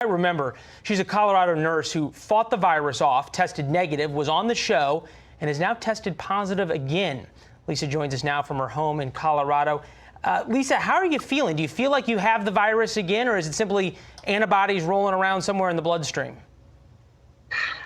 remember, she's a Colorado nurse who fought the virus off, tested negative, was on the show, and has now tested positive again. Lisa joins us now from her home in Colorado. Lisa, how are you feeling? Do you feel like you have the virus again, or is it simply antibodies rolling around somewhere in the bloodstream?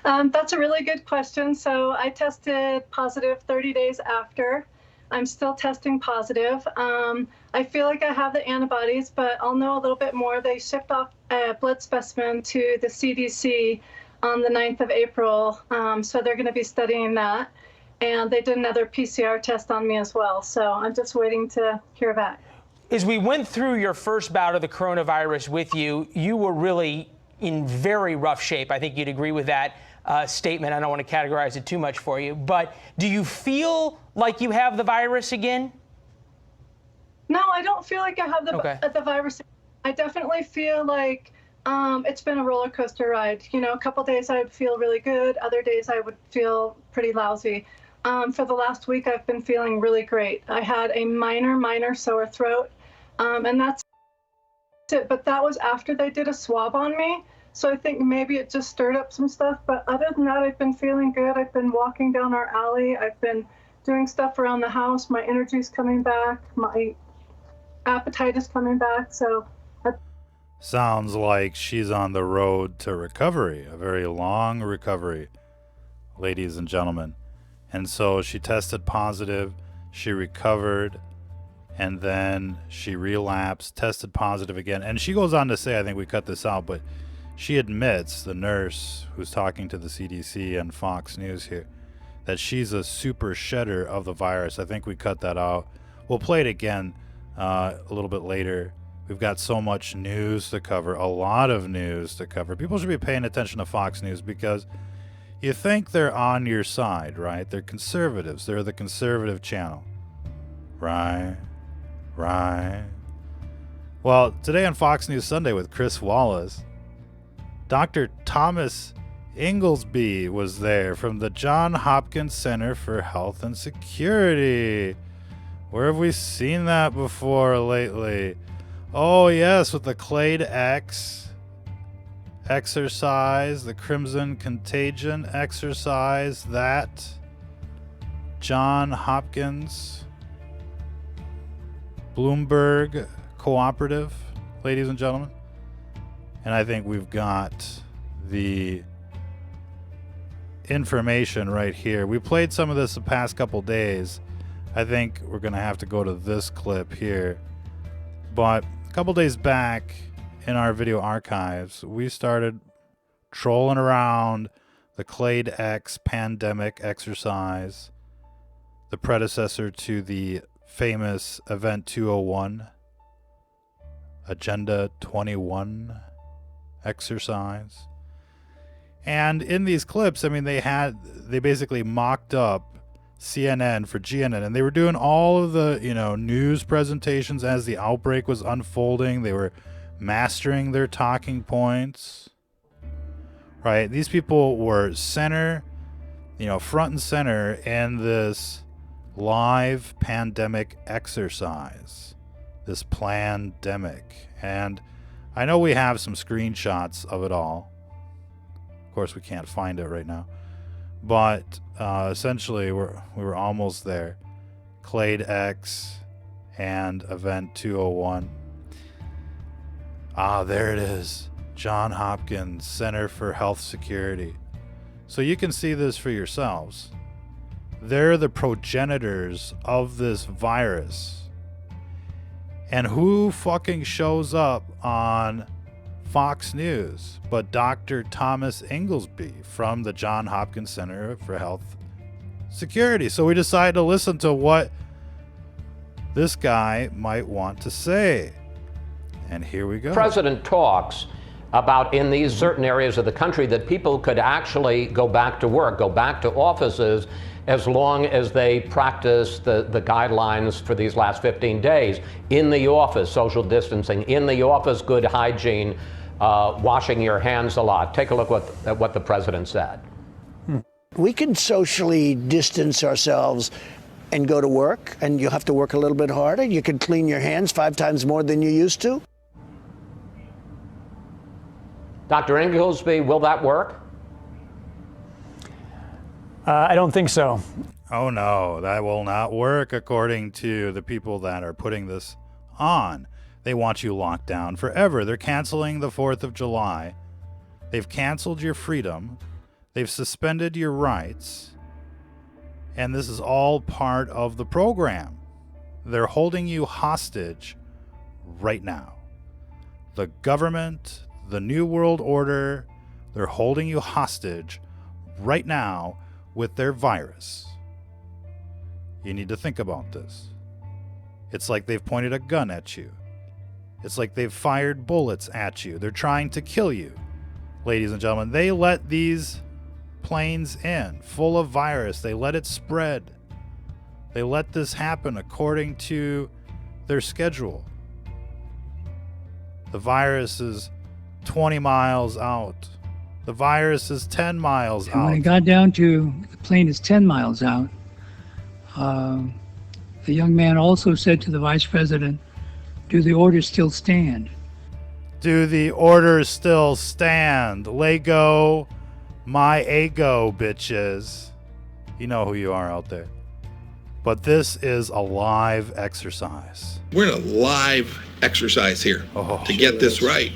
That's a really good question. So I tested positive 30 days after. I'm still testing positive. I feel like I have the antibodies, but I'll know a little bit more. They shipped off a blood specimen to the CDC on the 9th of April, so they're going to be studying that. And they did another PCR test on me as well, so I'm just waiting to hear back. As we went through your first bout of the coronavirus with you, you were really in very rough shape. I think you'd agree with that statement. I don't want to categorize it too much for you, but do you feel like you have the virus again? No, I don't feel like I have the virus. I definitely feel like it's been a roller coaster ride. You know, a couple days I would feel really good. Other days I would feel pretty lousy. For the last week, I've been feeling really great. I had a minor sore throat, and that's it. But that was after they did a swab on me. So I think maybe it just stirred up some stuff. But other than that, I've been feeling good. I've been walking down our alley. I've been doing stuff around the house. My energy's coming back. My appetite is coming back. So sounds like she's on the road to recovery, a very long recovery, ladies and gentlemen. And so she tested positive, she recovered, and then she relapsed, tested positive again. And she goes on to say, I think we cut this out, but she admits, the nurse who's talking to the CDC and Fox News here, that she's a super shedder of the virus. I think we cut that out. We'll play it again a little bit later. We've got so much news to cover, a lot of news to cover. People should be paying attention to Fox News because you think they're on your side, right? They're conservatives. They're the conservative channel. Right. Well, today on Fox News Sunday with Chris Wallace, Dr. Thomas Inglesby was there from the Johns Hopkins Center for Health and Security. Where have we seen that before lately? Oh, yes, with the CLADE X exercise, the Crimson Contagion exercise, that Johns Hopkins Bloomberg Cooperative, ladies and gentlemen. And I think we've got the information right here. We played some of this the past couple days. I think we're going to have to go to this clip here. But a couple days back in our video archives, we started trolling around the CLADE X pandemic exercise, the predecessor to the famous Event 201, Agenda 21 exercise. And in these clips, I mean, they basically mocked up CNN for GNN, and they were doing all of the, news presentations as the outbreak was unfolding. They were mastering their talking points, right? These people were front and center in this live pandemic exercise, this Plandemic. And I know we have some screenshots of it all. Of course, we can't find it right now. But essentially, we were almost there. CLADE X and Event 201. Ah, there it is. Johns Hopkins Center for Health Security. So you can see this for yourselves. They're the progenitors of this virus. And who fucking shows up on Fox News but Dr. Thomas Inglesby from the Johns Hopkins Center for Health Security? So we decided to listen to what this guy might want to say. And here we go. The president talks about in these certain areas of the country that people could actually go back to work, go back to offices, as long as they practice the guidelines for these last 15 days. In the office, social distancing. In the office, good hygiene, washing your hands a lot. Take a look at what the president said. We can socially distance ourselves and go to work, and you'll have to work a little bit harder. You can clean your hands 5 times more than you used to. Dr. Inglesby, will that work? I don't think so. Oh no, that will not work according to the people that are putting this on. They want you locked down forever. They're canceling the 4th of July. They've canceled your freedom. They've suspended your rights. And this is all part of the program. They're holding you hostage right now. The government, the New World Order, they're holding you hostage right now with their virus. You need to think about this. It's like they've pointed a gun at you. It's like they've fired bullets at you. They're trying to kill you. Ladies and gentlemen, they let these planes in full of virus. They let it spread. They let this happen according to their schedule. The virus is 20 miles out. The virus is 10 miles out. When it got down to the plane is 10 miles out, the young man also said to the vice president, "Do the orders still stand?" Do the orders still stand? Lego, my ego, bitches. You know who you are out there. But this is a live exercise. We're in a live exercise here to get this right.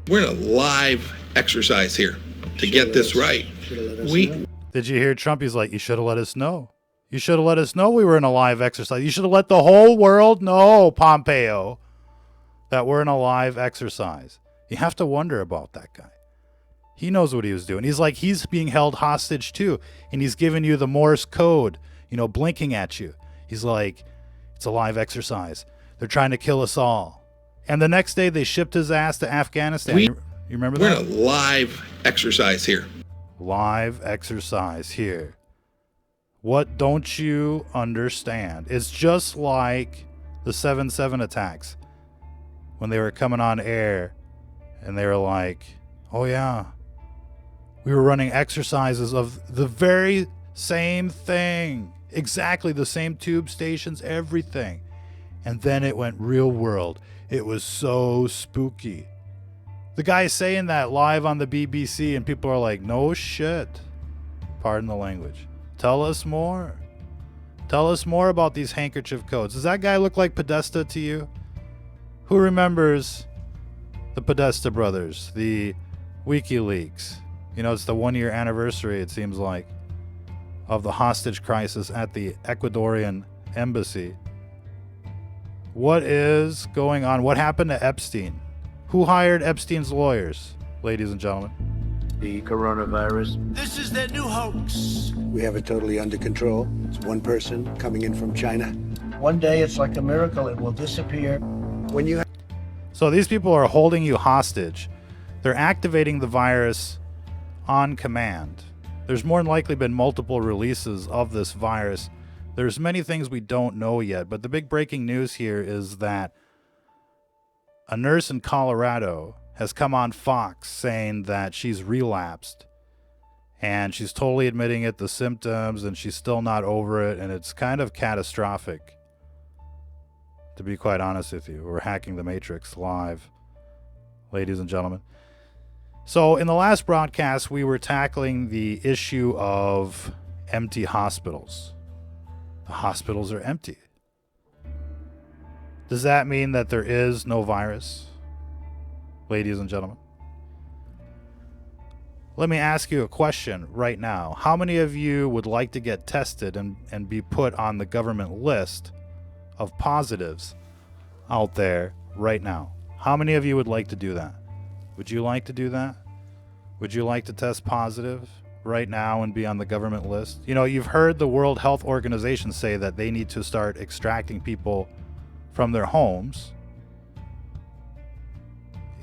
We're in a live exercise here to get this right. Did you hear Trump? He's like, you should have let us know. You should have let us know we were in a live exercise. You should have let the whole world know, Pompeo, that we're in a live exercise. You have to wonder about that guy. He knows what he was doing. He's like, he's being held hostage too. And he's giving you the Morse code, blinking at you. He's like, it's a live exercise. They're trying to kill us all. And the next day they shipped his ass to Afghanistan. You remember that? We're in a live exercise here. Live exercise here. What don't you understand? It's just like the 7/7 attacks when they were coming on air and they were like, oh yeah, we were running exercises of the very same thing, exactly the same tube stations, everything. And then it went real world. It was so spooky. The guy saying that live on the BBC and people are like, no shit. Pardon the language. Tell us more. Tell us more about these handkerchief codes. Does that guy look like Podesta to you? Who remembers the Podesta brothers, the WikiLeaks? It's the 1-year anniversary, it seems like, of the hostage crisis at the Ecuadorian embassy. What is going on? What happened to Epstein? Who hired Epstein's lawyers, ladies and gentlemen? The coronavirus. This is their new hoax. We have it totally under control. It's one person coming in from China. One day it's like a miracle, it will disappear. So these people are holding you hostage. They're activating the virus on command. There's more than likely been multiple releases of this virus. There's many things we don't know yet, but the big breaking news here is that a nurse in Colorado has come on Fox saying that she's relapsed. And she's totally admitting it, the symptoms, and she's still not over it, and it's kind of catastrophic. To be quite honest with you, we're hacking the Matrix live, ladies and gentlemen. So in the last broadcast, we were tackling the issue of empty hospitals. The hospitals are empty. Does that mean that there is no virus, ladies and gentlemen? Let me ask you a question right now. How many of you would like to get tested and be put on the government list of positives out there right now? How many of you would like to do that? Would you like to do that? Would you like to test positive right now and be on the government list? You've heard the World Health Organization say that they need to start extracting people from their homes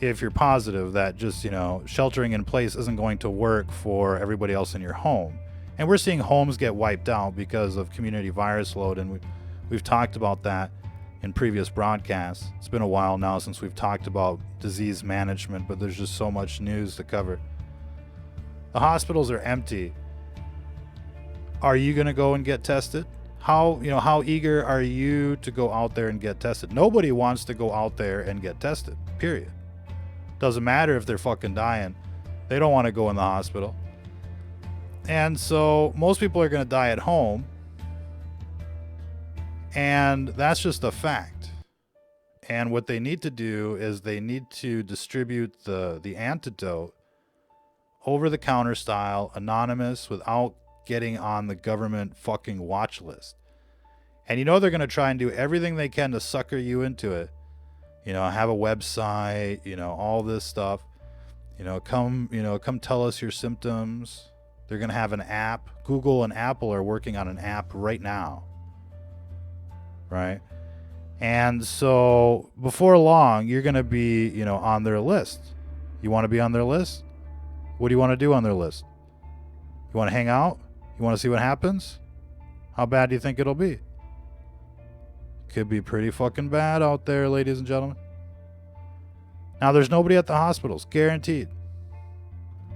if you're positive, that just, sheltering in place isn't going to work for everybody else in your home. And we're seeing homes get wiped out because of community virus load, and we've talked about that in previous broadcasts. It's been a while now since we've talked about disease management, but there's just so much news to cover. The hospitals are empty. Are you going to go and get tested? How eager are you to go out there and get tested? Nobody wants to go out there and get tested, period. Doesn't matter if they're fucking dying. They don't want to go in the hospital. And so most people are going to die at home. And that's just a fact. And what they need to do is they need to distribute the antidote over-the-counter style, anonymous, without getting on the government fucking watch list. And you know they're going to try and do everything they can to sucker you into it. You know, have a website, you know, all this stuff. Come tell us your symptoms. They're going to have an app. Google and Apple are working on an app right now. Right? And so before long, you're going to be, on their list. You want to be on their list? What do you want to do on their list? You want to hang out? You want to see what happens? How bad do you think it'll be? Could be pretty fucking bad out there, ladies and gentlemen. Now, there's nobody at the hospitals, guaranteed.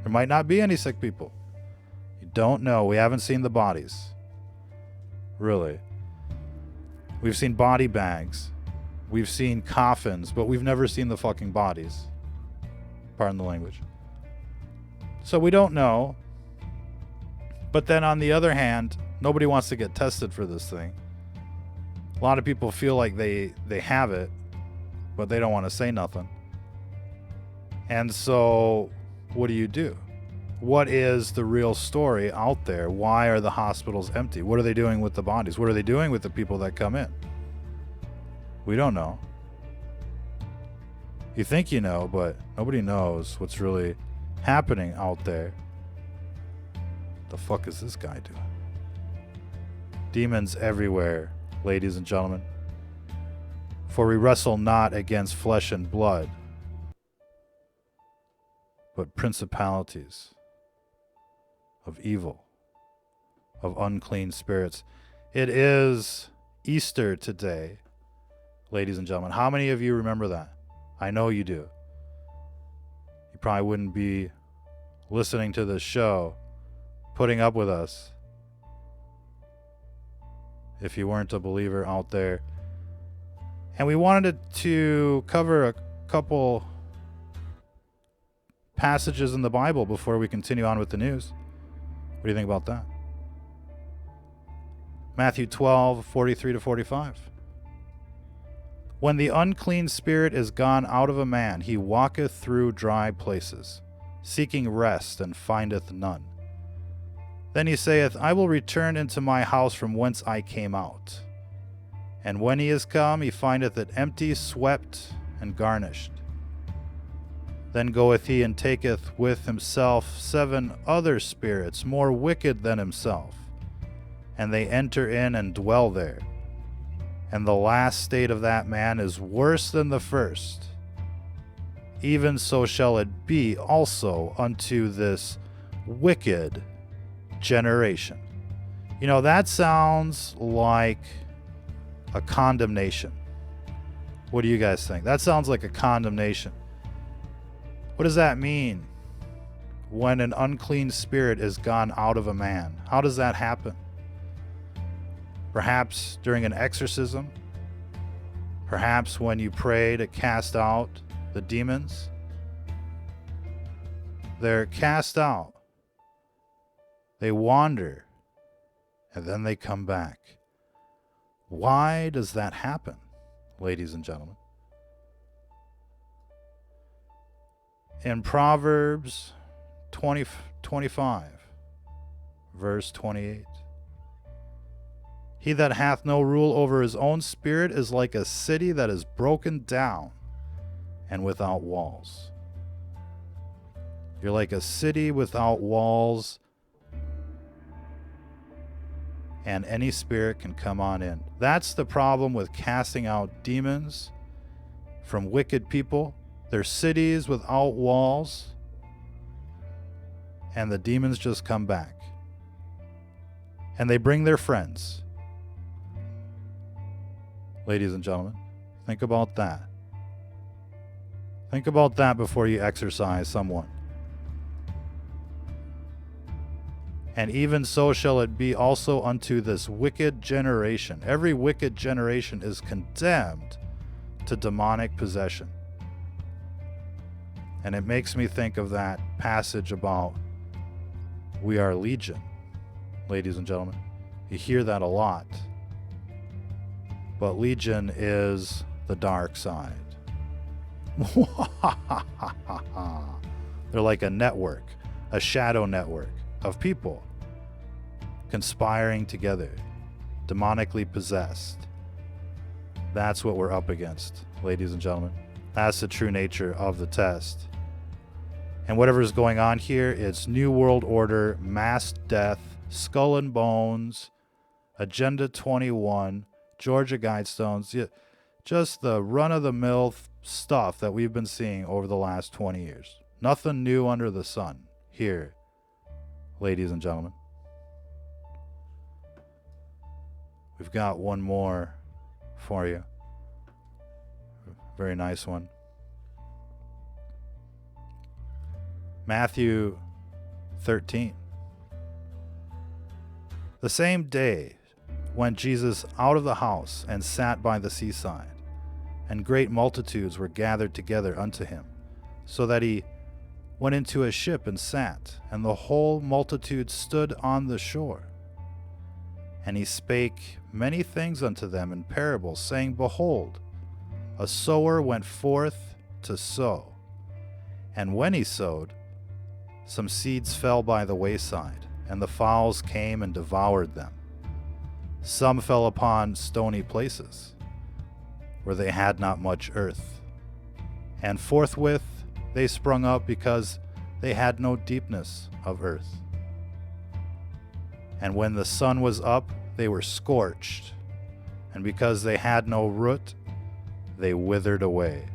There might not be any sick people. You don't know. We haven't seen the bodies. Really. We've seen body bags. We've seen coffins, but we've never seen the fucking bodies. Pardon the language. So we don't know. But then on the other hand, nobody wants to get tested for this thing. A lot of people feel like they have it, but they don't want to say nothing. And so what do? What is the real story out there? Why are the hospitals empty? What are they doing with the bodies? What are they doing with the people that come in? We don't know. You think you know, but nobody knows what's really happening out there. What the fuck is this guy doing? Demons everywhere, ladies and gentlemen. For we wrestle not against flesh and blood, but principalities of evil, of unclean spirits. It is Easter today, ladies and gentlemen. How many of you remember that? I know you do. You probably wouldn't be listening to this show, putting up with us, if you weren't a believer out there. And we wanted to cover a couple passages in the Bible before we continue on with the news. What do you think about that? Matthew 12:43-45. When the unclean spirit is gone out of a man, he walketh through dry places, seeking rest, and findeth none. Then he saith, I will return into my house from whence I came out. And when he is come, he findeth it empty, swept, and garnished. Then goeth he and taketh with himself 7 other spirits more wicked than himself, and they enter in and dwell there. And the last state of that man is worse than the first. Even so shall it be also unto this wicked generation. You know, that sounds like a condemnation. What do you guys think? That sounds like a condemnation. What does that mean? When an unclean spirit is gone out of a man, how does that happen? Perhaps during an exorcism? Perhaps when you pray to cast out the demons? They're cast out. They wander, and then they come back. Why does that happen, ladies and gentlemen? In Proverbs 25, verse 28. He that hath no rule over his own spirit is like a city that is broken down and without walls. You're like a city without walls, and any spirit can come on in. That's the problem with casting out demons from wicked people. They're cities without walls, and the demons just come back. And they bring their friends. Ladies and gentlemen, think about that. Think about that before you exorcise someone. And even so shall it be also unto this wicked generation. Every wicked generation is condemned to demonic possession. And it makes me think of that passage about we are legion, ladies and gentlemen. You hear that a lot. But legion is the dark side. They're like a network, a shadow network of people conspiring together, demonically possessed. That's what we're up against, ladies and gentlemen. That's the true nature of the test. And whatever's going on here, it's New World Order, mass death, skull and bones, Agenda 21, Georgia Guidestones, just the run-of-the-mill stuff that we've been seeing over the last 20 years. Nothing new under the sun here, ladies and gentlemen. We've got one more for you. Very nice one. Matthew 13. The same day went Jesus out of the house and sat by the seaside, and great multitudes were gathered together unto him, so that he went into a ship and sat, and the whole multitude stood on the shore. And he spake many things unto them in parables, saying, Behold, a sower went forth to sow. And when he sowed, some seeds fell by the wayside, and the fowls came and devoured them. Some fell upon stony places, where they had not much earth. And forthwith they sprung up, because they had no deepness of earth. And when the sun was up, they were scorched, and because they had no root, they withered away.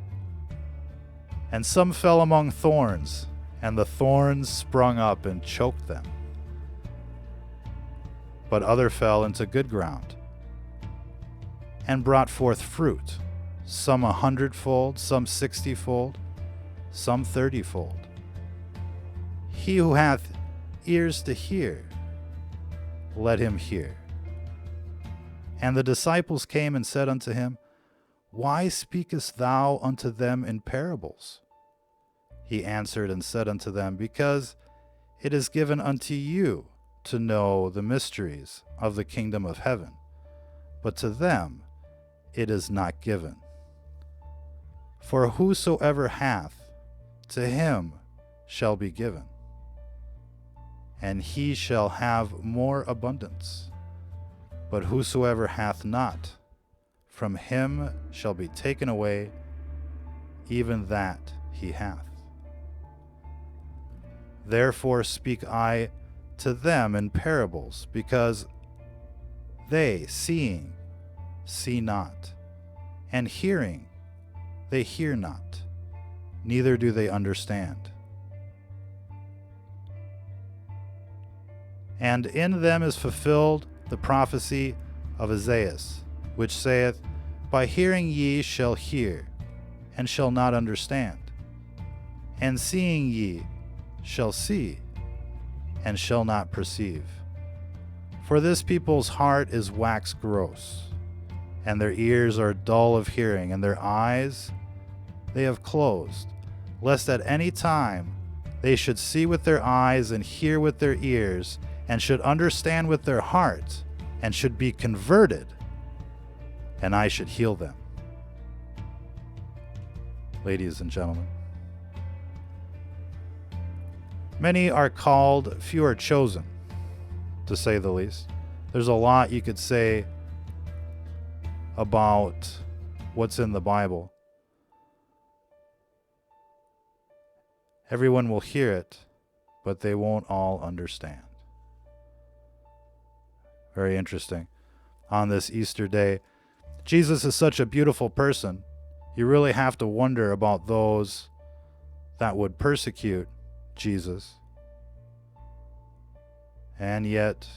And some fell among thorns, and the thorns sprung up and choked them. But other fell into good ground, and brought forth fruit, some 100-fold, some 60-fold, some 30-fold. He who hath ears to hear, let him hear. And the disciples came and said unto him, Why speakest thou unto them in parables? He answered and said unto them, Because it is given unto you to know the mysteries of the kingdom of heaven, but to them it is not given. For whosoever hath, to him shall be given, and he shall have more abundance. But whosoever hath not, from him shall be taken away even that he hath. Therefore speak I to them in parables, because they, seeing, see not, and hearing, they hear not, neither do they understand. And in them is fulfilled the prophecy of Isaiah, which saith, By hearing ye shall hear, and shall not understand, and seeing ye shall see, and shall not perceive. For this people's heart is waxed gross, and their ears are dull of hearing, and their eyes they have closed, lest at any time they should see with their eyes, and hear with their ears, and should understand with their heart, and should be converted, and I should heal them. Ladies and gentlemen, many are called, few are chosen, to say the least. There's a lot you could say about what's in the Bible. Everyone will hear it, but they won't all understand. Very interesting. On this Easter day, Jesus is such a beautiful person. You really have to wonder about those that would persecute Jesus. And yet,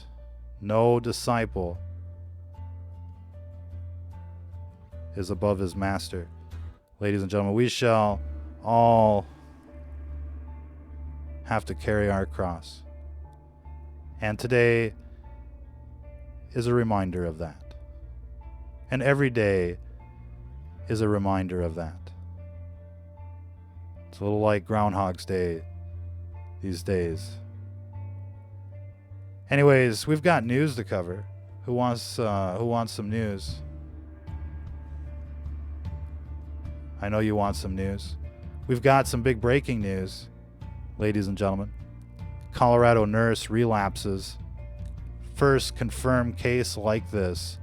no disciple is above his master. Ladies and gentlemen, we shall all have to carry our cross. And today is a reminder of that. And every day is a reminder of that. It's a little like Groundhog's Day these days. Anyways, we've got news to cover. Who wants some news? I know you want some news. We've got some big breaking news, ladies and gentlemen. Colorado nurse relapses. First confirmed case like this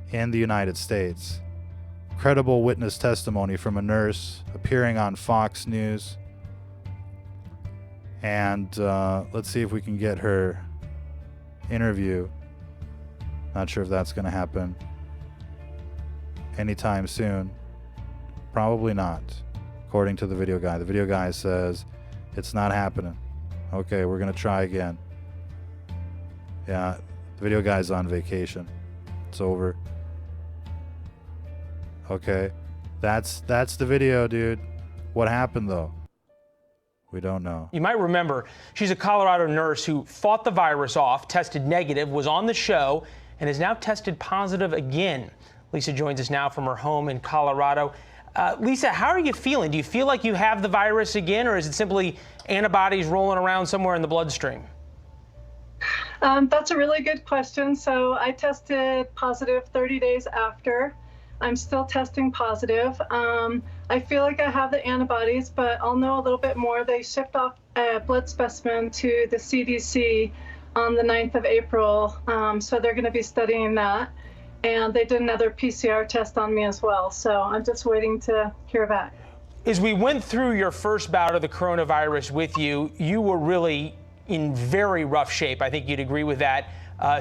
in the United States. Credible witness testimony from a nurse appearing on Fox News. And let's see if we can get her interview. Not sure if that's going to happen anytime soon. Probably not, according to the video guy. The video guy says it's not happening. Okay, we're going to try again. Yeah, the video guy's on vacation. It's over. Okay, that's the video, dude. What happened, though? We don't know. You might remember she's a Colorado nurse who fought the virus off, tested negative, was on the show, and is now tested positive again. Lisa joins us now from her home in Colorado. Lisa, how are you feeling? Do you feel like you have the virus again, or is it simply antibodies rolling around somewhere in the bloodstream? That's a really good question. So I tested positive 30 days after. I'm still testing positive. I feel like I have the antibodies, but I'll know a little bit more. They shipped off a blood specimen to the CDC on the 9th of April, so they're going to be studying that. And they did another PCR test on me as well, so I'm just waiting to hear back. As we went through your first bout of the coronavirus with you, you were really in very rough shape. I think you'd agree with that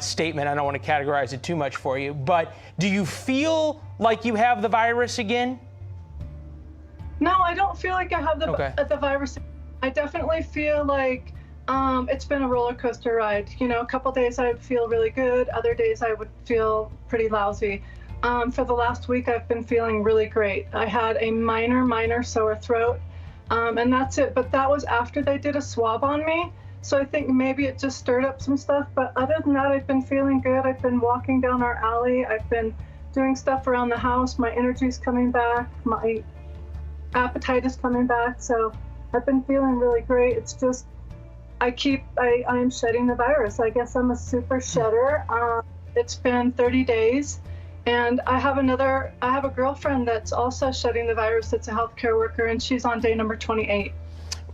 statement. I don't want to categorize it too much for you, but do you feel like you have the virus again? No, I don't feel like I have the virus. I definitely feel like it's been a roller coaster ride. You know, a couple days I would feel really good. Other days I would feel pretty lousy. For the last week, I've been feeling really great. I had a minor sore throat, and that's it. But that was after they did a swab on me. So I think maybe it just stirred up some stuff. But other than that, I've been feeling good. I've been walking down our alley. I've been doing stuff around the house. My energy's coming back. My appetite is coming back. So I've been feeling really great. It's just I am shedding the virus. I guess I'm a super shedder. It's been 30 days. And I have a girlfriend that's also shedding the virus that's a healthcare worker, and she's on day number 28.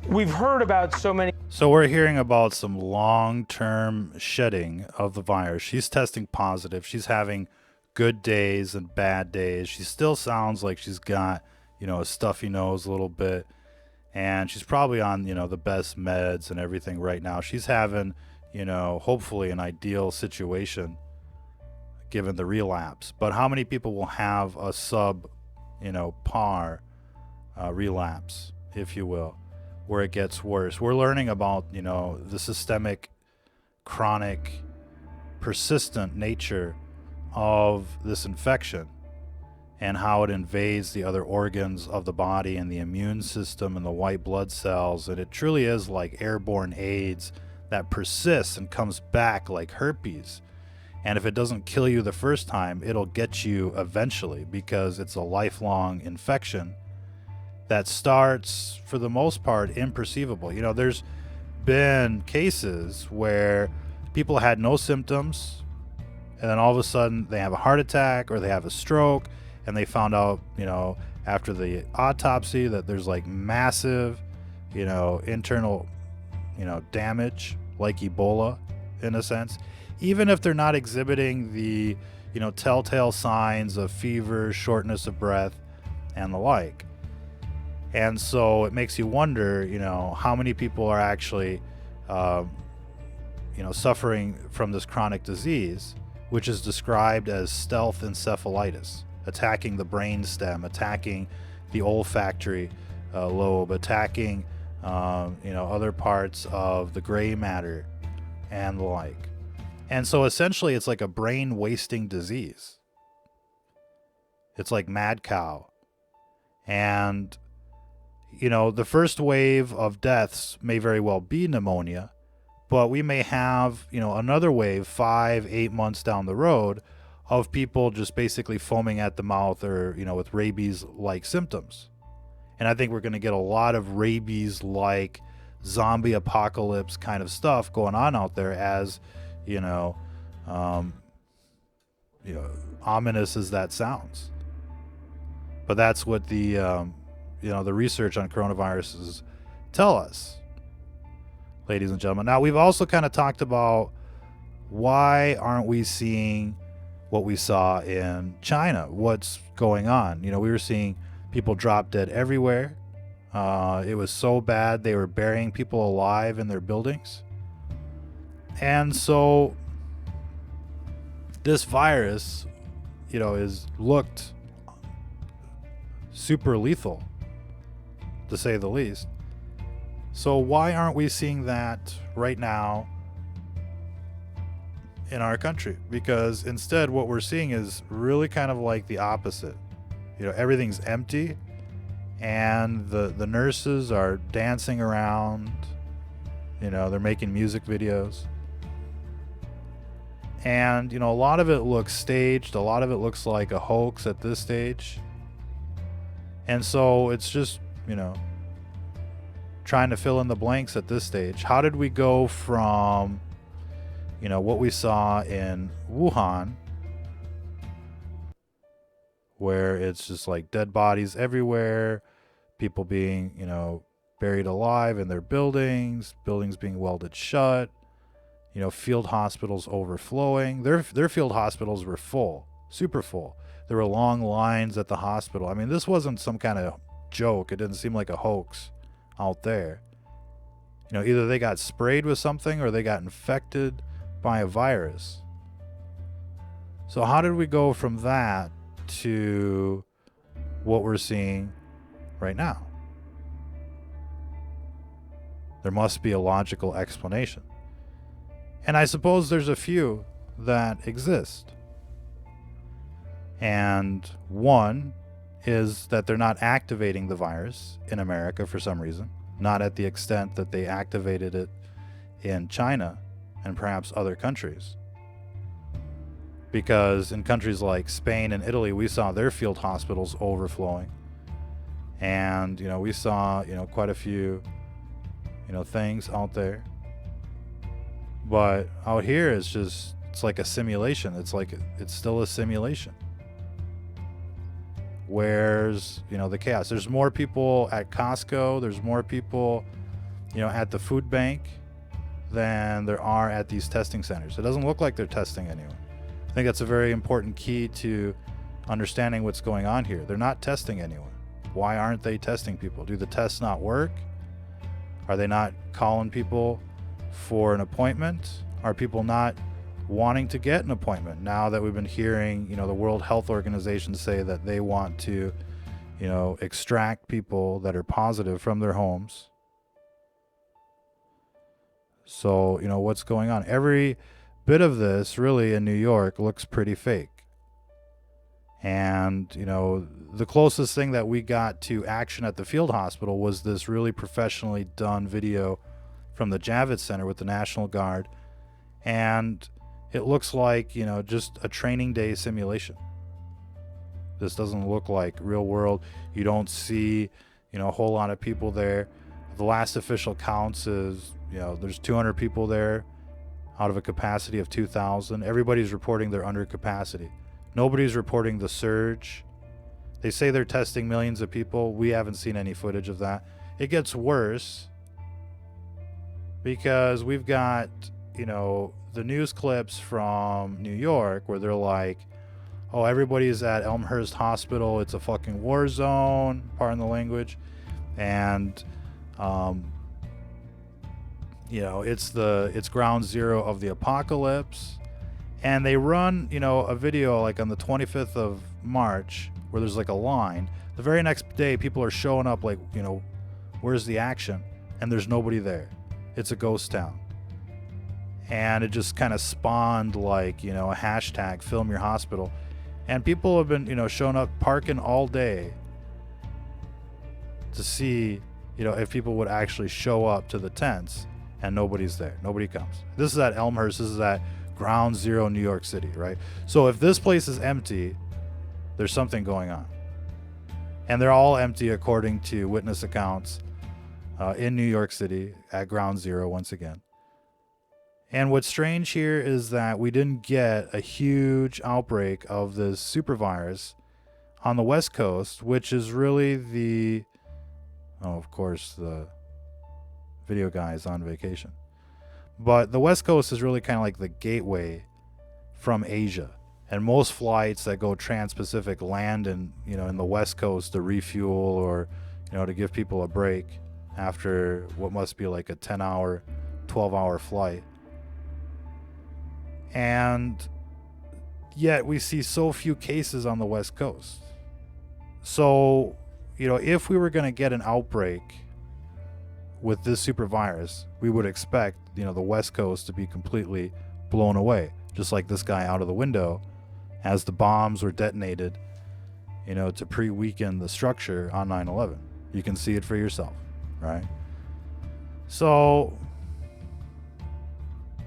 We've heard about so many. So we're hearing about some long-term shedding of the virus. She's testing positive. She's having good days and bad days. She still sounds like she's got, a stuffy nose a little bit. And she's probably on, the best meds and everything right now. She's having, hopefully an ideal situation given the relapse. But how many people will have a par relapse, if you will, where it gets worse? We're learning about, the systemic, chronic, persistent nature of this infection and how it invades the other organs of the body and the immune system and the white blood cells. And it truly is like airborne AIDS that persists and comes back like herpes. And if it doesn't kill you the first time, it'll get you eventually, because it's a lifelong infection that starts, for the most part, imperceivable. There's been cases where people had no symptoms, and then all of a sudden they have a heart attack or they have a stroke, and they found out, after the autopsy that there's like massive, internal, damage, like Ebola in a sense. Even if they're not exhibiting the, telltale signs of fever, shortness of breath, and the like. And so it makes you wonder, how many people are actually, suffering from this chronic disease, which is described as stealth encephalitis, attacking the brain stem, attacking the olfactory lobe, attacking, other parts of the gray matter and the like. And so essentially it's like a brain wasting disease. It's like mad cow. And, the first wave of deaths may very well be pneumonia, but we may have, another wave 5-8 months down the road of people just basically foaming at the mouth or, with rabies-like symptoms. And I think we're going to get a lot of rabies-like zombie apocalypse kind of stuff going on out there, as, ominous as that sounds. But that's what the research on coronaviruses tell us, ladies and gentlemen. Now, we've also kind of talked about why aren't we seeing what we saw in China? What's going on? We were seeing people drop dead everywhere. It was so bad they were burying people alive in their buildings. And so this virus, is looked super lethal, to say the least. So why aren't we seeing that right now in our country? Because instead what we're seeing is really kind of like the opposite. Everything's empty, and the nurses are dancing around. They're making music videos. And, a lot of it looks staged. A lot of it looks like a hoax at this stage. And so it's just, trying to fill in the blanks at this stage. How did we go from, what we saw in Wuhan, where it's just like dead bodies everywhere, people being, buried alive in their buildings being welded shut, field hospitals overflowing. Their field hospitals were full, super full. There were long lines at the hospital. I mean, this wasn't some kind of joke. It didn't seem like a hoax out there. Either they got sprayed with something or they got infected by a virus. So how did we go from that to what we're seeing right now? There must be a logical explanation. And I suppose there's a few that exist. And one is that they're not activating the virus in America for some reason, not at the extent that they activated it in China and perhaps other countries. Because in countries like Spain and Italy, we saw their field hospitals overflowing. And, we saw, quite a few, things out there. But out here, it's like a simulation. It's still a simulation. Where's, the chaos? There's more people at Costco. There's more people, at the food bank than there are at these testing centers. It doesn't look like they're testing anyone. I think that's a very important key to understanding what's going on here. They're not testing anyone. Why aren't they testing people? Do the tests not work? Are they not calling people for an appointment? Are people not wanting to get an appointment now that we've been hearing, the World Health Organization say that they want to, extract people that are positive from their homes? So, what's going on? Every bit of this really in New York looks pretty fake. And, the closest thing that we got to action at the field hospital was this really professionally done video from the Javits Center with the National Guard. And it looks like, just a training day simulation. This doesn't look like real world. You don't see, a whole lot of people there. The last official counts is, there's 200 people there out of a capacity of 2,000. Everybody's reporting they're under capacity. Nobody's reporting the surge. They say they're testing millions of people. We haven't seen any footage of that. It gets worse because we've got, the news clips from New York where they're like, oh, everybody's at Elmhurst Hospital. It's a fucking war zone, pardon the language. And, it's ground zero of the apocalypse. And they run, a video like on the 25th of March where there's like a line. The very next day, people are showing up like, where's the action? And there's nobody there. It's a ghost town. And it just kind of spawned like, a hashtag, film your hospital. And people have been, showing up, parking all day to see, if people would actually show up to the tents, and nobody's there. Nobody comes. This is at Elmhurst. This is at ground zero, New York City, right? So if this place is empty, there's something going on. And they're all empty according to witness accounts in New York City at Ground Zero once again. And what's strange here is that we didn't get a huge outbreak of this super virus on the West Coast, which is really the... Oh, of course, the video guy is on vacation. But the West Coast is really kind of like the gateway from Asia. And most flights that go trans-Pacific land in the West Coast to refuel or, to give people a break after what must be like a 10-hour, 12-hour flight. And yet we see so few cases on the West Coast. So, if we were going to get an outbreak with this super virus, we would expect, the West Coast to be completely blown away, just like this guy out of the window as the bombs were detonated, to pre-weaken the structure on 9/11. You can see it for yourself, right? So,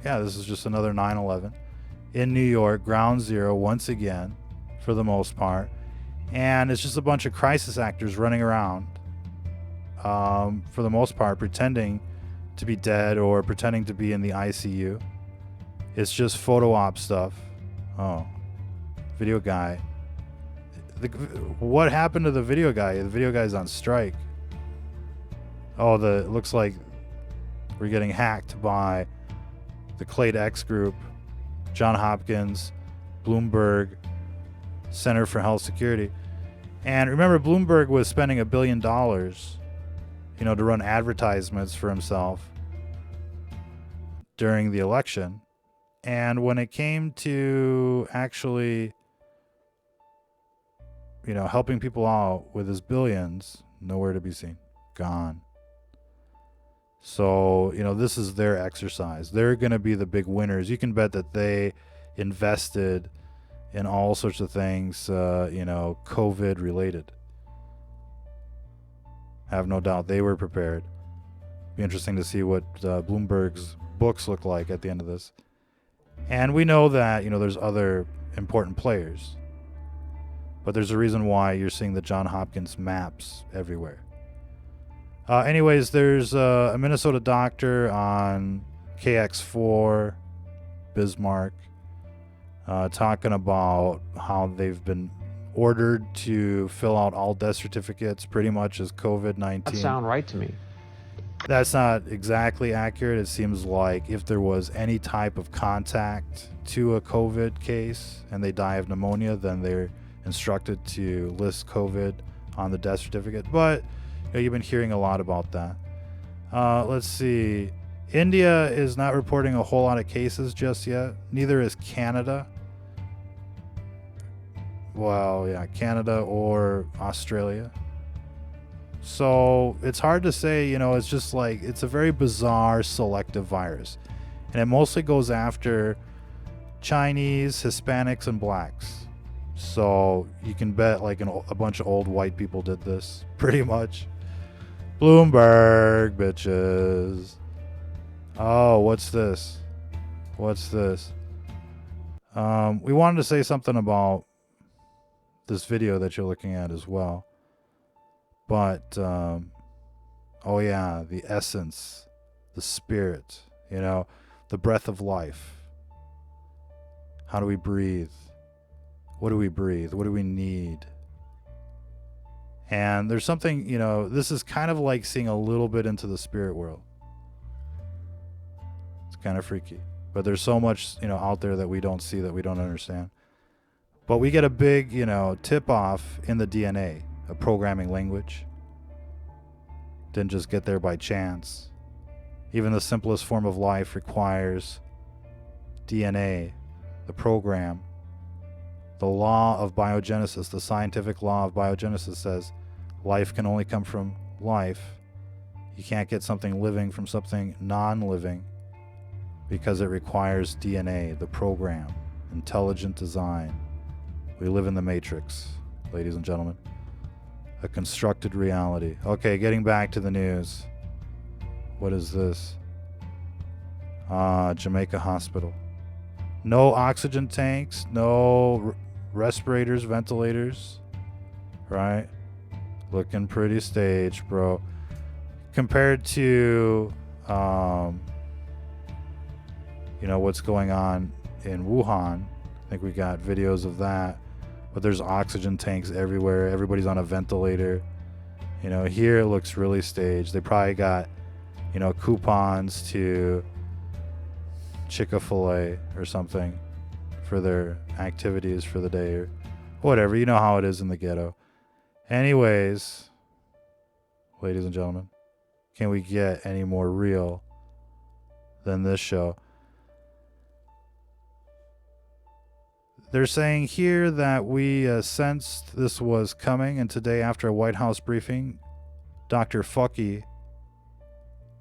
yeah, this is just another 9/11 in New York, Ground Zero once again, for the most part. And it's just a bunch of crisis actors running around, for the most part, pretending to be dead or pretending to be in the ICU. It's just photo op stuff. Oh, video guy. What happened to the video guy? The video guy's on strike. Oh, it looks like we're getting hacked by the CLADE X group, John Hopkins, Bloomberg, Center for Health Security. And remember, Bloomberg was spending $1 billion, to run advertisements for himself during the election. And when it came to actually, helping people out with his billions, nowhere to be seen. Gone. So, this is their exercise. They're going to be the big winners. You can bet that they invested in all sorts of things, COVID related. Have no doubt they were prepared. Be interesting to see what Bloomberg's books look like at the end of this. And we know that, there's other important players. But there's a reason why you're seeing the John Hopkins maps everywhere. Anyways, there's a Minnesota doctor on KX4, Bismarck, talking about how they've been ordered to fill out all death certificates pretty much as COVID-19. That sound right to me. That's not exactly accurate. It seems like if there was any type of contact to a COVID case and they die of pneumonia, then they're instructed to list COVID on the death certificate. But you've been hearing a lot about that. Let's see. India is not reporting a whole lot of cases just yet. Neither is Canada. Well, yeah, Canada or Australia. So it's hard to say, it's just like, it's a very bizarre selective virus. And it mostly goes after Chinese, Hispanics, and blacks. So you can bet like a bunch of old white people did this, pretty much. Bloomberg, bitches. Oh, what's this? What's this? We wanted to say something about this video that you're looking at as well. But, oh yeah, the essence, the spirit, the breath of life. How do we breathe? What do we breathe? What do we need? And there's something, this is kind of like seeing a little bit into the spirit world. It's kind of freaky. But there's so much, out there that we don't see, that we don't understand. But we get a big, tip-off in the DNA, a programming language. Didn't just get there by chance. Even the simplest form of life requires DNA, the program. The law of biogenesis, the scientific law of biogenesis says life can only come from life. You can't get something living from something non-living because it requires DNA, the program, intelligent design. We live in the matrix, ladies and gentlemen. A constructed reality. Okay, getting back to the news. What is this? Jamaica Hospital. No oxygen tanks, no respirators, ventilators, right? Looking pretty staged, bro. Compared to, what's going on in Wuhan. I think we got videos of that. But there's oxygen tanks everywhere. Everybody's on a ventilator. Here it looks really staged. They probably got, coupons to Chick-fil-A or something for their activities for the day or whatever. You know how it is in the ghetto. Anyways, ladies and gentlemen, can we get any more real than this show? They're saying here that we sensed this was coming, and today after a White House briefing, Dr. Fauci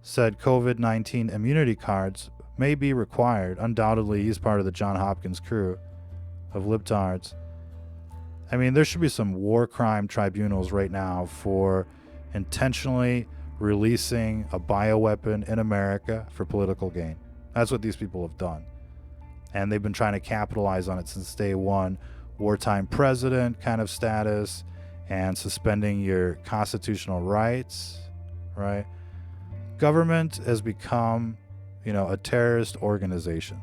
said COVID-19 immunity cards may be required. Undoubtedly, he's part of the Johns Hopkins crew of libtards. I mean, there should be some war crime tribunals right now for intentionally releasing a bioweapon in America for political gain. That's what these people have done. And they've been trying to capitalize on it since day one. Wartime president kind of status and suspending your constitutional rights, right? Government has become, a terrorist organization.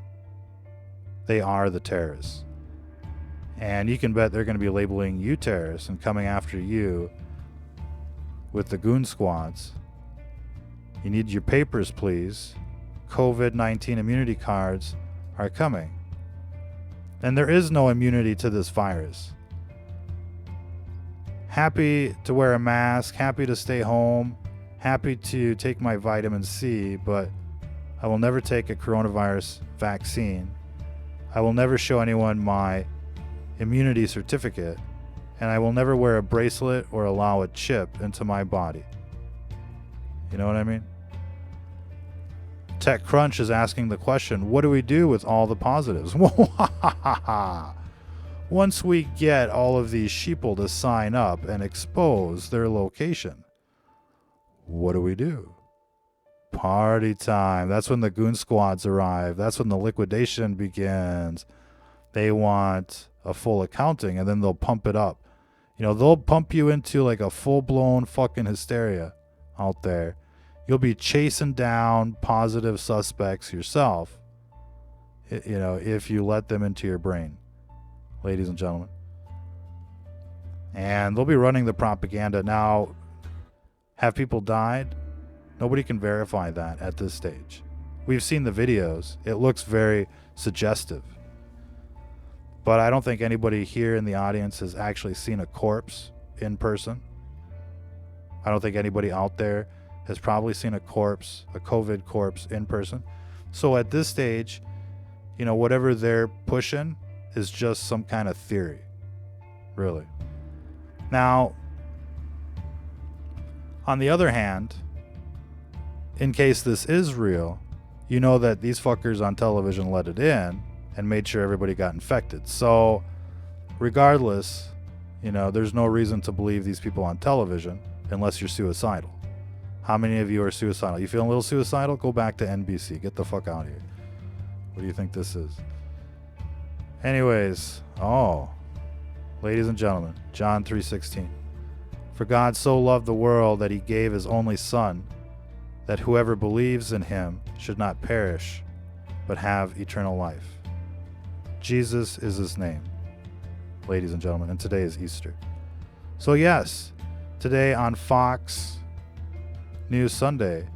They are the terrorists. And you can bet they're going to be labeling you terrorists and coming after you with the goon squads. You need your papers, please. COVID-19 immunity cards are coming. And there is no immunity to this virus. Happy to wear a mask, happy to stay home, happy to take my vitamin C, but I will never take a coronavirus vaccine. I will never show anyone my immunity certificate, and I will never wear a bracelet or allow a chip into my body. You know what I mean? TechCrunch is asking the question, what do we do with all the positives? Once we get all of these sheeple to sign up and expose their location, what do we do? Party time. That's when the goon squads arrive. That's when the liquidation begins. They want a full accounting, and then they'll pump it up. They'll pump you into like a full-blown fucking hysteria out there. You'll be chasing down positive suspects yourself, if you let them into your brain, ladies and gentlemen. And they'll be running the propaganda. Now, have people died? Nobody can verify that at this stage. We've seen the videos. It looks very suggestive. But I don't think anybody here in the audience has actually seen a corpse in person. I don't think anybody out there has probably seen a corpse, a COVID corpse in person. So at this stage, whatever they're pushing is just some kind of theory, really. Now, on the other hand, in case this is real, that these fuckers on television let it in and made sure everybody got infected. So regardless, there's no reason to believe these people on television unless you're suicidal. How many of you are suicidal? You feeling a little suicidal? Go back to NBC. Get the fuck out of here. What do you think this is? Anyways, ladies and gentlemen, John 3:16. For God so loved the world that he gave his only son, that whoever believes in him should not perish, but have eternal life. Jesus is his name, ladies and gentlemen, and today is Easter. So yes, today on Fox News Sunday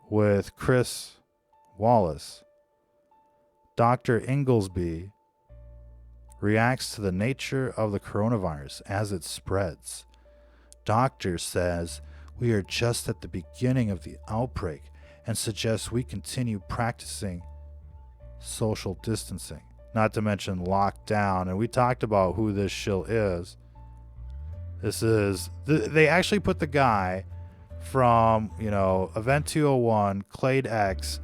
with Chris Wallace, Dr. Inglesby reacts to the nature of the coronavirus as it spreads. Doctor says we are just at the beginning of the outbreak and suggests we continue practicing social distancing, not to mention lockdown. And we talked about who this shill is. They actually put the guy from, Event 201, CLADE X,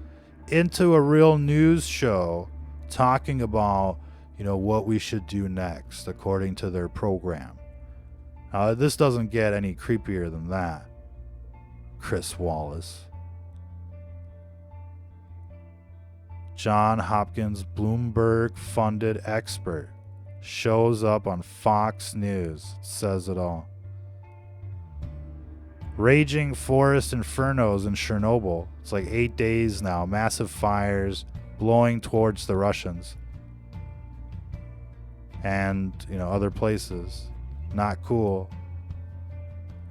into a real news show talking about, what we should do next according to their program. This doesn't get any creepier than that. Chris Wallace. John Hopkins Bloomberg-funded expert shows up on Fox News. Says it all. Raging forest infernos in Chernobyl. It's like 8 days now. Massive fires blowing towards the Russians. And, other places. Not cool.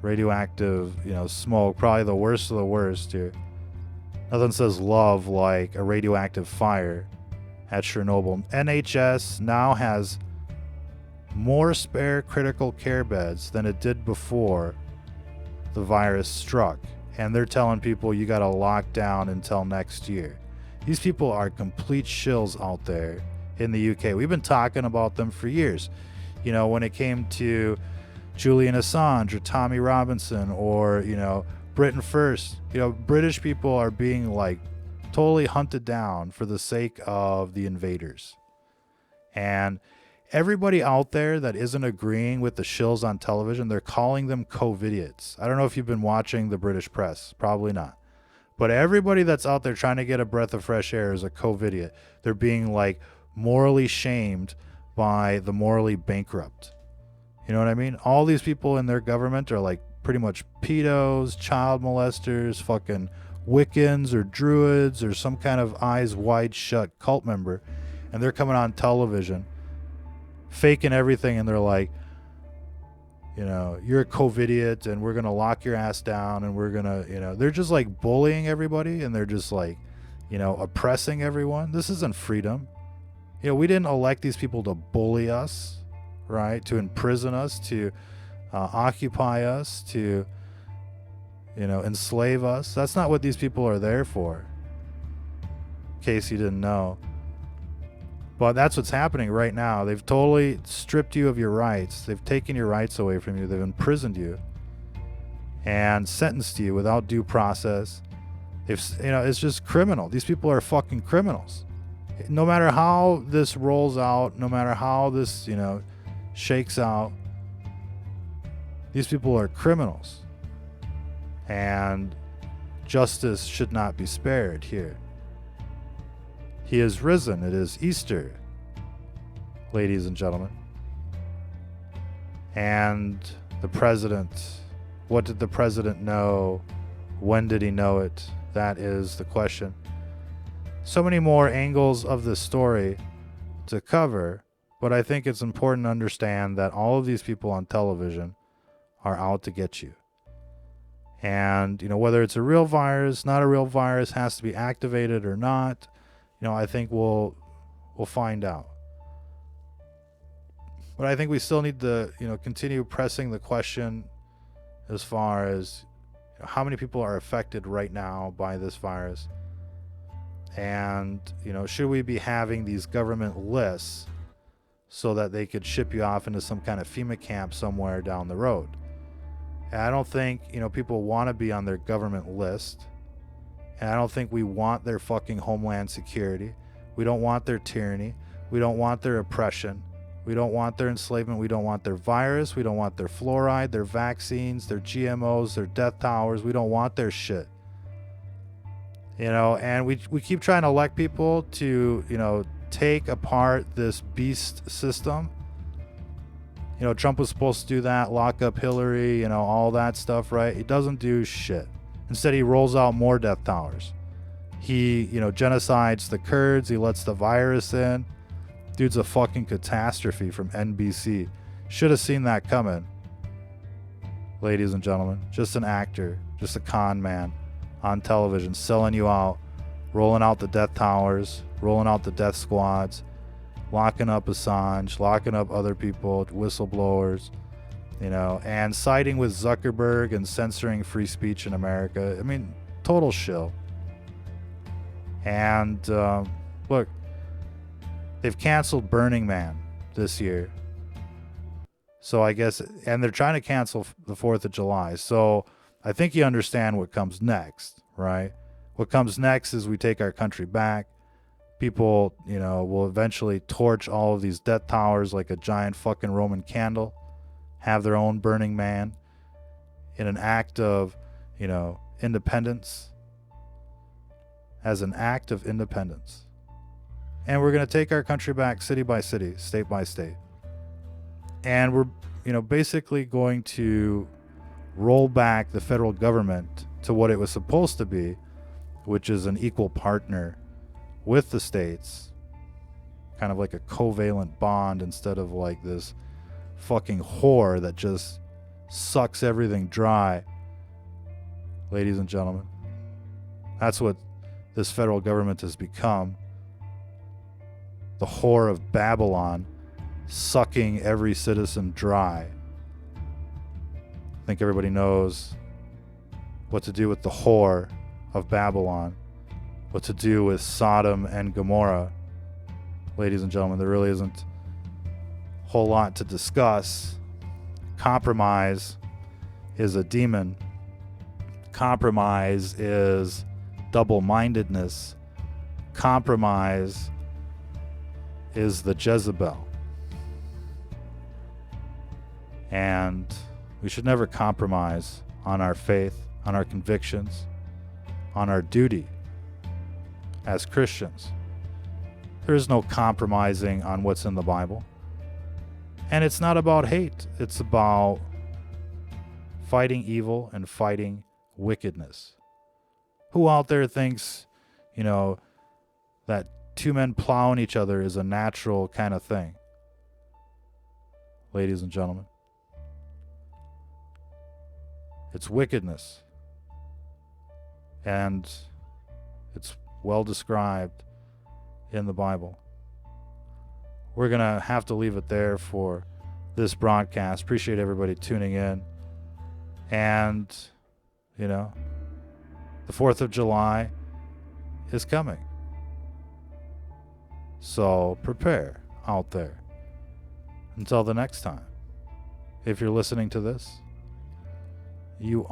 Radioactive, smoke. Probably the worst of the worst here. Nothing says love like a radioactive fire at Chernobyl. NHS now has more spare critical care beds than it did before the virus struck, and they're telling people you got to lock down until next year. These people are complete shills out there in the UK. We've been talking about them for years. When it came to Julian Assange or Tommy Robinson or, Britain First, British people are being like totally hunted down for the sake of the invaders. And everybody out there that isn't agreeing with the shills on television, they're calling them COVIDiots. I don't know if you've been watching the British press. Probably not. But everybody that's out there trying to get a breath of fresh air is a COVIDiot. They're being like morally shamed by the morally bankrupt. You know what I mean? All these people in their government are like pretty much pedos, child molesters, fucking Wiccans or Druids or some kind of eyes wide shut cult member. And they're coming on television faking everything, and they're like, you're a COVIDiot and we're gonna lock your ass down, and we're gonna, they're just like bullying everybody, and they're just like, oppressing everyone. This isn't freedom. We didn't elect these people to bully us, right? To imprison us, to occupy us, to enslave us. That's not what these people are there for, in case you didn't know. But that's what's happening right now. They've totally stripped you of your rights. They've taken your rights away from you. They've imprisoned you and sentenced you without due process. It's just criminal. These people are fucking criminals. No matter how this rolls out, no matter how this, shakes out, these people are criminals. And justice should not be spared here. He is risen. It is Easter, ladies and gentlemen. And the president, what did the president know? When did he know it? That is the question. So many more angles of this story to cover, but I think it's important to understand that all of these people on television are out to get you. And, whether it's a real virus, not a real virus, has to be activated or not, I think we'll find out. But I think we still need to, continue pressing the question as far as how many people are affected right now by this virus. And, should we be having these government lists so that they could ship you off into some kind of FEMA camp somewhere down the road? And I don't think, people want to be on their government list. And I don't think we want their fucking homeland security. We don't want their tyranny. We don't want their oppression. We don't want their enslavement. We don't want their virus. We don't want their fluoride, their vaccines, their GMOs, their death towers. We don't want their shit. And we keep trying to elect people to, take apart this beast system. Trump was supposed to do that, lock up Hillary, all that stuff, right? He doesn't do shit. Instead, he rolls out more death towers. He, genocides the Kurds. He lets the virus in. Dude's a fucking catastrophe from NBC. Should have seen that coming. Ladies and gentlemen, just an actor, just a con man on television, selling you out, rolling out the death towers, rolling out the death squads, locking up Assange, locking up other people, whistleblowers, and siding with Zuckerberg and censoring free speech in America. I mean, total shill. And look, they've canceled Burning Man this year. So I guess, and they're trying to cancel the 4th of July. So I think you understand what comes next, right? What comes next is we take our country back. People, will eventually torch all of these death towers like a giant fucking Roman candle. Have their own Burning Man in an act of, independence. As an act of independence. And we're going to take our country back city by city, state by state. And we're, basically going to roll back the federal government to what it was supposed to be, which is an equal partner with the states, kind of like a covalent bond instead of like this fucking whore that just sucks everything dry. Ladies and gentlemen, that's what this federal government has become. The whore of Babylon, sucking every citizen dry. I think everybody knows what to do with the whore of Babylon, what to do with Sodom and Gomorrah. Ladies and gentlemen, there really isn't a whole lot to discuss. Compromise is a demon. Compromise is double-mindedness. Compromise is the Jezebel. And we should never compromise on our faith, on our convictions, on our duty as Christians. There is no compromising on what's in the Bible. And it's not about hate. It's about fighting evil and fighting wickedness. Who out there thinks, that two men plowing each other is a natural kind of thing? Ladies and gentlemen, it's wickedness. And it's well described in the Bible. We're going to have to leave it there for this broadcast. Appreciate everybody tuning in. And, the 4th of July is coming. So prepare out there. Until the next time, if you're listening to this, you